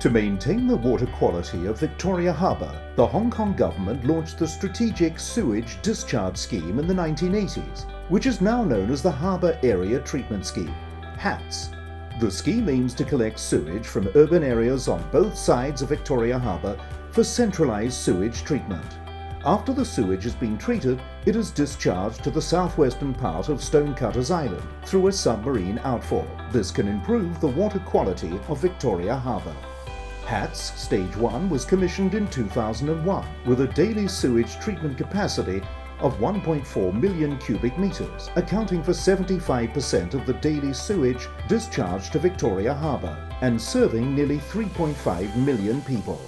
To maintain the water quality of Victoria Harbour, the Hong Kong government launched the Strategic Sewage Discharge Scheme in the 1980s, which is now known as the Harbour Area Treatment Scheme, HATS. The scheme aims to collect sewage from urban areas on both sides of Victoria Harbour for centralised sewage treatment. After the sewage has been treated, it is discharged to the southwestern part of Stonecutters Island through a submarine outfall. This can improve the water quality of Victoria Harbour. HATS Stage 1 was commissioned in 2001 with a daily sewage treatment capacity of 1.4 million cubic metres, accounting for 75% of the daily sewage discharged to Victoria Harbour and serving nearly 3.5 million people.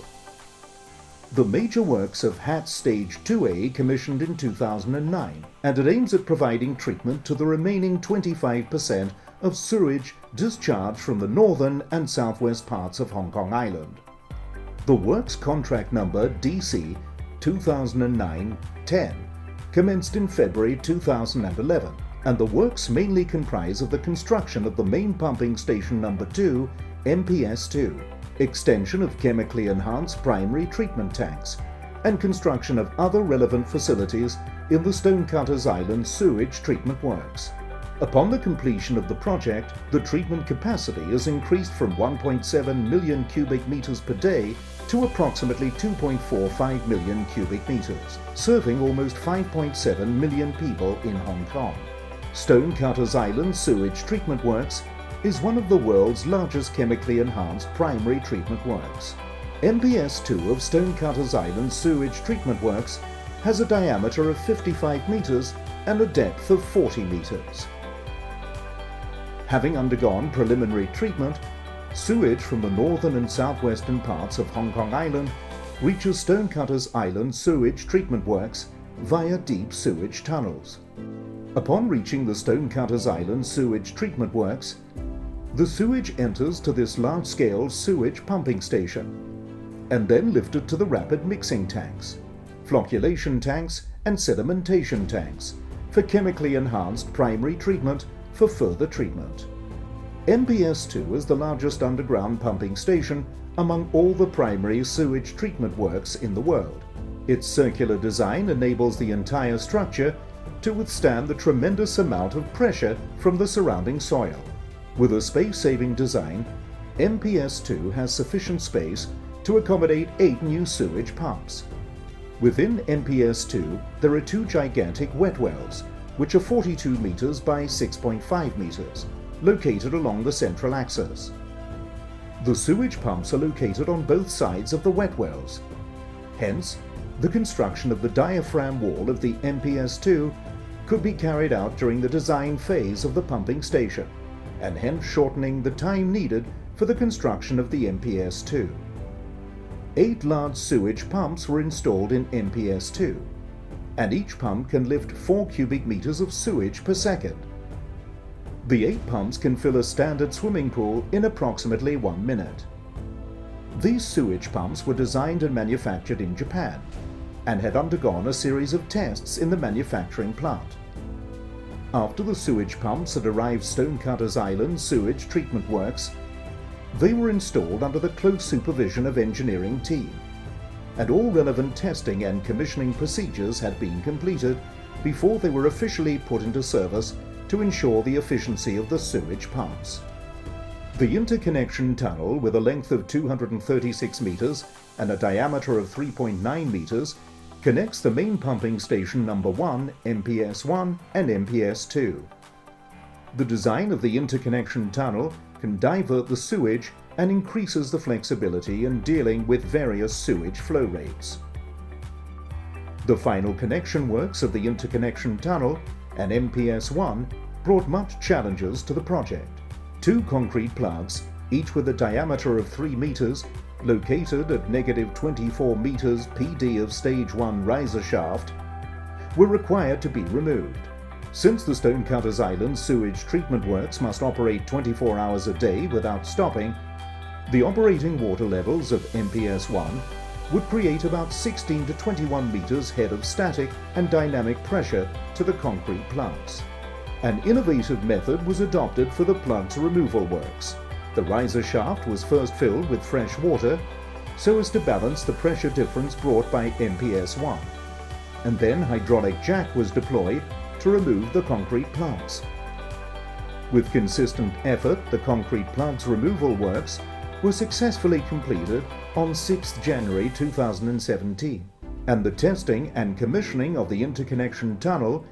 The major works of HATS Stage 2A commissioned in 2009, and it aims at providing treatment to the remaining 25% of sewage discharged from the northern and southwest parts of Hong Kong Island. The works contract number DC 2009-10 commenced in February 2011, and the works mainly comprise of the construction of the main pumping station number 2, MPS2, extension of chemically enhanced primary treatment tanks, and construction of other relevant facilities in the Stonecutters Island sewage treatment works. Upon the completion of the project, the treatment capacity is increased from 1.7 million cubic metres per day to approximately 2.45 million cubic metres, serving almost 5.7 million people in Hong Kong. Stonecutters Island Sewage Treatment Works is one of the world's largest chemically enhanced primary treatment works. MPS2 of Stonecutters Island Sewage Treatment Works has a diameter of 55 metres and a depth of 40 metres. Having undergone preliminary treatment, sewage from the northern and southwestern parts of Hong Kong Island reaches Stonecutters Island Sewage Treatment Works via deep sewage tunnels. Upon reaching the Stonecutters Island Sewage Treatment Works, the sewage enters to this large-scale sewage pumping station and then lifted to the rapid mixing tanks, flocculation tanks and sedimentation tanks for chemically enhanced primary treatment for further treatment. MPS2 is the largest underground pumping station among all the primary sewage treatment works in the world. Its circular design enables the entire structure to withstand the tremendous amount of pressure from the surrounding soil. With a space-saving design, MPS2 has sufficient space to accommodate 8 new sewage pumps. Within MPS2, there are 2 gigantic wet wells, which are 42 metres by 6.5 metres, located along the central axis. The sewage pumps are located on both sides of the wet wells. Hence, the construction of the diaphragm wall of the MPS2 could be carried out during the design phase of the pumping station, and hence shortening the time needed for the construction of the MPS2. 8 large sewage pumps were installed in MPS2, and each pump can lift 4 cubic metres of sewage per second. The 8 pumps can fill a standard swimming pool in approximately 1 minute. These sewage pumps were designed and manufactured in Japan and had undergone a series of tests in the manufacturing plant. After the sewage pumps had arrived Stonecutters Island Sewage Treatment Works, they were installed under the close supervision of engineering team, and all relevant testing and commissioning procedures had been completed before they were officially put into service to ensure the efficiency of the sewage pumps. The interconnection tunnel, with a length of 236 metres and a diameter of 3.9 metres, connects the main pumping station number 1, MPS1 and MPS2. The design of the interconnection tunnel can divert the sewage and increases the flexibility in dealing with various sewage flow rates. The final connection works of the interconnection tunnel and MPS1 brought much challenges to the project. 2 concrete plugs, each with a diameter of 3 metres, located at -24 metres PD of Stage 1 riser shaft, were required to be removed. Since the Stonecutters Island Sewage Treatment Works must operate 24 hours a day without stopping, the operating water levels of MPS1 would create about 16 to 21 metres head of static and dynamic pressure to the concrete plugs. An innovative method was adopted for the plugs removal works. The riser shaft was first filled with fresh water so as to balance the pressure difference brought by MPS-1, and then hydraulic jack was deployed to remove the concrete plugs. With consistent effort, the concrete plugs removal works were successfully completed on 6 January 2017, and the testing and commissioning of the interconnection tunnel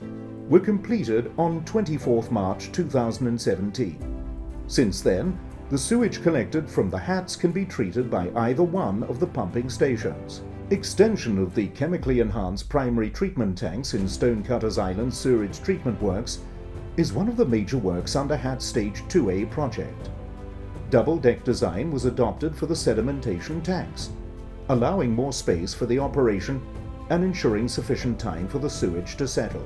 were completed on 24 March 2017. Since then, the sewage collected from the hats can be treated by either one of the pumping stations. Extension of the chemically enhanced primary treatment tanks in Stonecutters Island Sewage Treatment Works is one of the major works under HAT Stage 2A project. Double-deck design was adopted for the sedimentation tanks, allowing more space for the operation and ensuring sufficient time for the sewage to settle.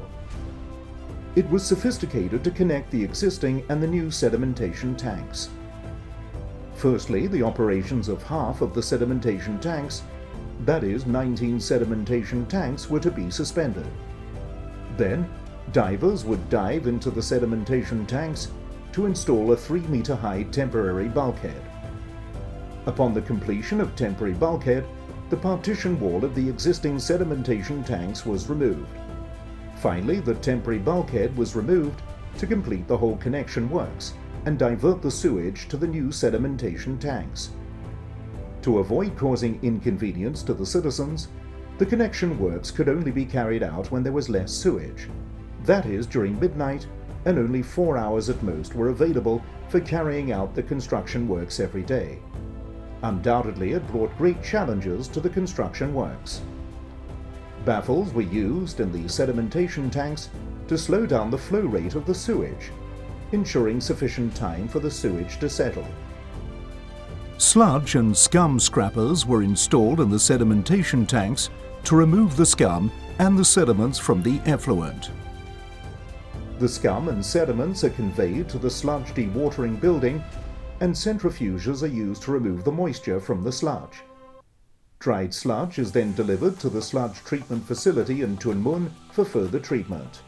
It was sophisticated to connect the existing and the new sedimentation tanks. Firstly, the operations of half of the sedimentation tanks, that is 19 sedimentation tanks, were to be suspended. Then, divers would dive into the sedimentation tanks to install a 3-meter high temporary bulkhead. Upon the completion of temporary bulkhead, the partition wall of the existing sedimentation tanks was removed. Finally, the temporary bulkhead was removed to complete the whole connection works and divert the sewage to the new sedimentation tanks. To avoid causing inconvenience to the citizens, the connection works could only be carried out when there was less sewage. That is, during midnight, and only 4 hours at most were available for carrying out the construction works every day. Undoubtedly, it brought great challenges to the construction works. Baffles were used in the sedimentation tanks to slow down the flow rate of the sewage, ensuring sufficient time for the sewage to settle. Sludge and scum scrappers were installed in the sedimentation tanks to remove the scum and the sediments from the effluent. The scum and sediments are conveyed to the sludge dewatering building, and centrifuges are used to remove the moisture from the sludge. Dried sludge is then delivered to the sludge treatment facility in Tuen Mun for further treatment.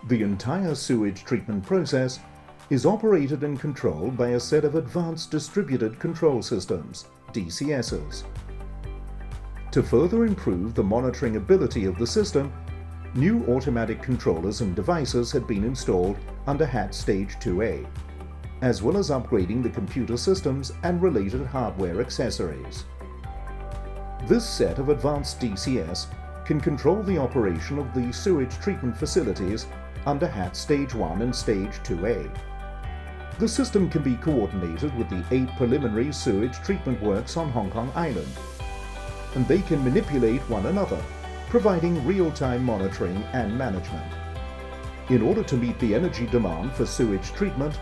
The entire sewage treatment process is operated and controlled by a set of advanced distributed control systems, DCSs. To further improve the monitoring ability of the system, new automatic controllers and devices had been installed under HAT Stage 2A, as well as upgrading the computer systems and related hardware accessories. This set of advanced DCS can control the operation of the sewage treatment facilities under HAT Stage 1 and Stage 2A. The system can be coordinated with the 8 preliminary sewage treatment works on Hong Kong Island, and they can manipulate one another, providing real-time monitoring and management. In order to meet the energy demand for sewage treatment,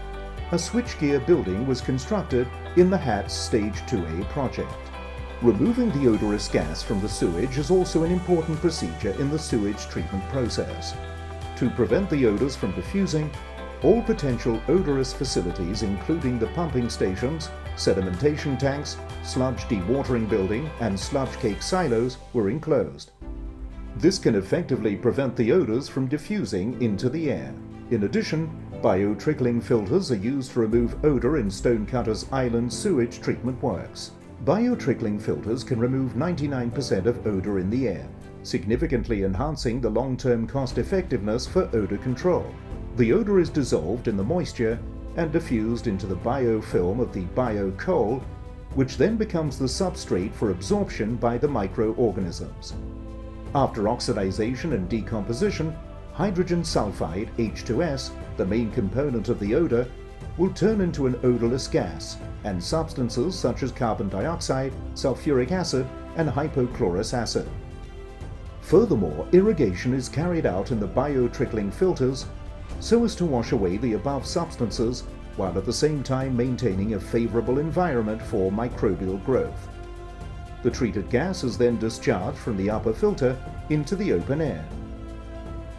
a switchgear building was constructed in the HAT Stage 2A project. Removing the odorous gas from the sewage is also an important procedure in the sewage treatment process. To prevent the odors from diffusing, all potential odorous facilities, including the pumping stations, sedimentation tanks, sludge dewatering building, and sludge cake silos, were enclosed. This can effectively prevent the odors from diffusing into the air. In addition, biotrickling filters are used to remove odor in Stonecutters Island sewage treatment works. Biotrickling filters can remove 99% of odor in the air, significantly enhancing the long-term cost-effectiveness for odor control. The odor is dissolved in the moisture and diffused into the biofilm of the biocoal, which then becomes the substrate for absorption by the microorganisms. After oxidization and decomposition, hydrogen sulfide, H2S, the main component of the odor, will turn into an odorless gas, and substances such as carbon dioxide, sulfuric acid, and hypochlorous acid. Furthermore, irrigation is carried out in the biotrickling filters so as to wash away the above substances while at the same time maintaining a favorable environment for microbial growth. The treated gas is then discharged from the upper filter into the open air.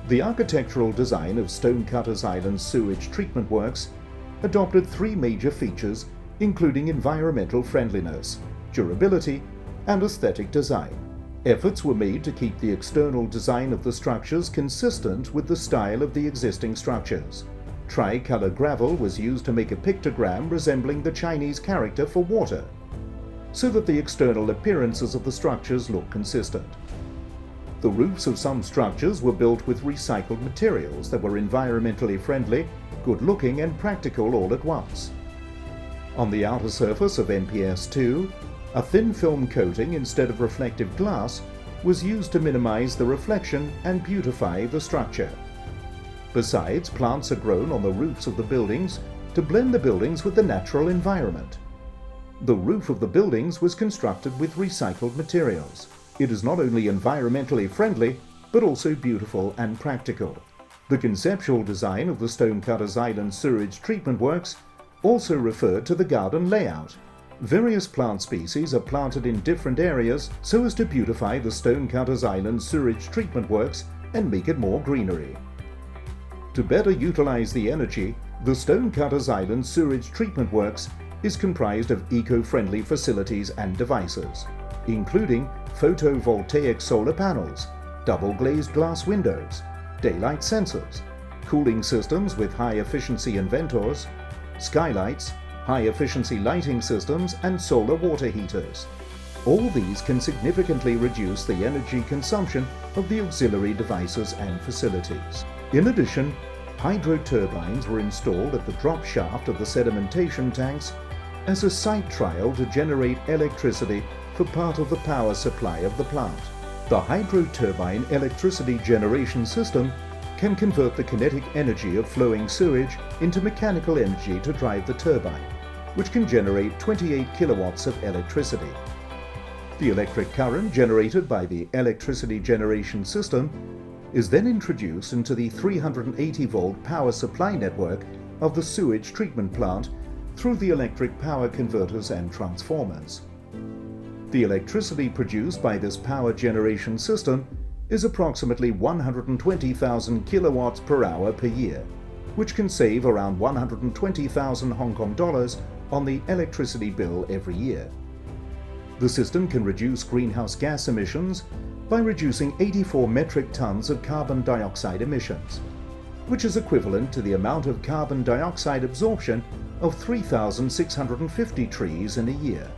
The architectural design of Stonecutters Island Sewage Treatment Works adopted 3 major features, including environmental friendliness, durability, and aesthetic design. Efforts were made to keep the external design of the structures consistent with the style of the existing structures. Tricolor gravel was used to make a pictogram resembling the Chinese character for water, so that the external appearances of the structures look consistent. The roofs of some structures were built with recycled materials that were environmentally friendly, good-looking and practical all at once. On the outer surface of NPS-2, a thin film coating instead of reflective glass was used to minimize the reflection and beautify the structure. Besides, plants are grown on the roofs of the buildings to blend the buildings with the natural environment. The roof of the buildings was constructed with recycled materials. It is not only environmentally friendly, but also beautiful and practical. The conceptual design of the Stonecutters Island sewage treatment works also referred to the garden layout. Various plant species are planted in different areas so as to beautify the Stonecutters Island sewage treatment works and make it more greenery. To better utilize the energy, the Stonecutters Island sewage treatment works is comprised of eco-friendly facilities and devices, including photovoltaic solar panels, double-glazed glass windows, daylight sensors, cooling systems with high-efficiency inventors, skylights, high-efficiency lighting systems and solar water heaters. All these can significantly reduce the energy consumption of the auxiliary devices and facilities. In addition, hydro turbines were installed at the drop shaft of the sedimentation tanks as a site trial to generate electricity for part of the power supply of the plant. The hydro turbine electricity generation system can convert the kinetic energy of flowing sewage into mechanical energy to drive the turbine, which can generate 28 kilowatts of electricity. The electric current generated by the electricity generation system is then introduced into the 380-volt power supply network of the sewage treatment plant through the electric power converters and transformers. The electricity produced by this power generation system is approximately 120,000 kilowatts per hour per year, which can save around 120,000 Hong Kong dollars on the electricity bill every year. The system can reduce greenhouse gas emissions by reducing 84 metric tons of carbon dioxide emissions, which is equivalent to the amount of carbon dioxide absorption of 3,650 trees in a year.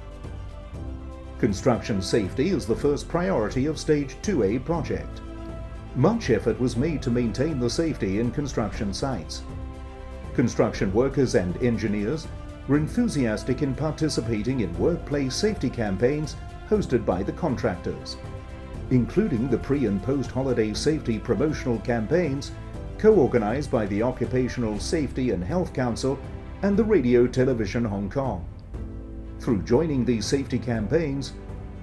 Construction safety is the first priority of Stage 2A project. Much effort was made to maintain the safety in construction sites. Construction workers and engineers were enthusiastic in participating in workplace safety campaigns hosted by the contractors, including the pre- and post-holiday safety promotional campaigns co-organized by the Occupational Safety and Health Council and the Radio Television Hong Kong. Through joining these safety campaigns,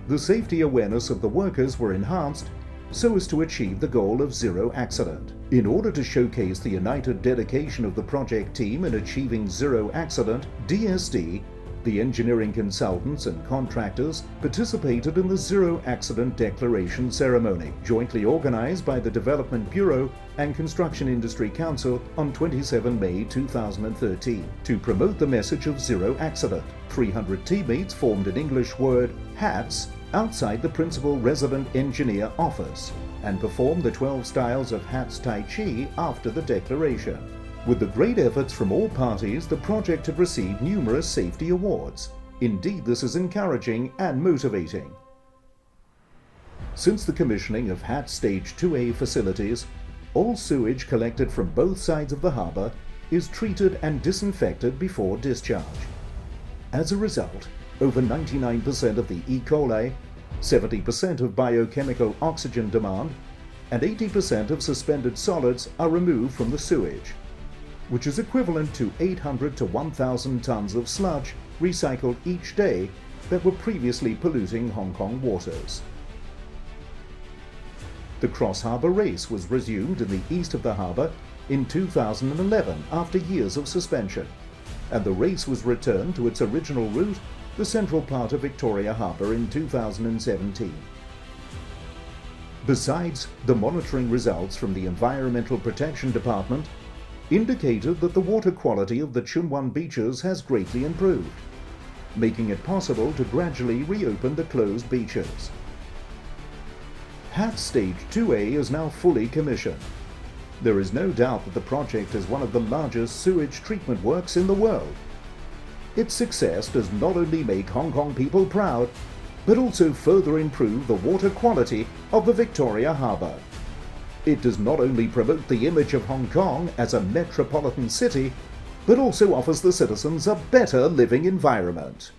the safety awareness of the workers were enhanced so as to achieve the goal of zero accident. In order to showcase the united dedication of the project team in achieving zero accident, DSD, the engineering consultants and contractors, participated in the Zero Accident Declaration ceremony, jointly organized by the Development Bureau and Construction Industry Council on 27 May 2013. To promote the message of zero accident, 300 teammates formed an English word, HATS, outside the principal resident engineer office and performed the 12 styles of HATS Tai Chi after the declaration. With the great efforts from all parties, the project had received numerous safety awards. Indeed, this is encouraging and motivating. Since the commissioning of HATS Stage 2A facilities, all sewage collected from both sides of the harbour is treated and disinfected before discharge. As a result, over 99% of the E. coli, 70% of biochemical oxygen demand, and 80% of suspended solids are removed from the sewage, which is equivalent to 800 to 1,000 tons of sludge recycled each day that were previously polluting Hong Kong waters. The cross-harbour race was resumed in the east of the harbour in 2011 after years of suspension, and the race was returned to its original route, the central part of Victoria Harbour, in 2017. Besides, the monitoring results from the Environmental Protection Department indicated that the water quality of the Tsuen Wan beaches has greatly improved, making it possible to gradually reopen the closed beaches. HATS Stage 2A is now fully commissioned. There is no doubt that the project is one of the largest sewage treatment works in the world. Its success does not only make Hong Kong people proud, but also further improve the water quality of the Victoria Harbour. It does not only promote the image of Hong Kong as a metropolitan city, but also offers the citizens a better living environment.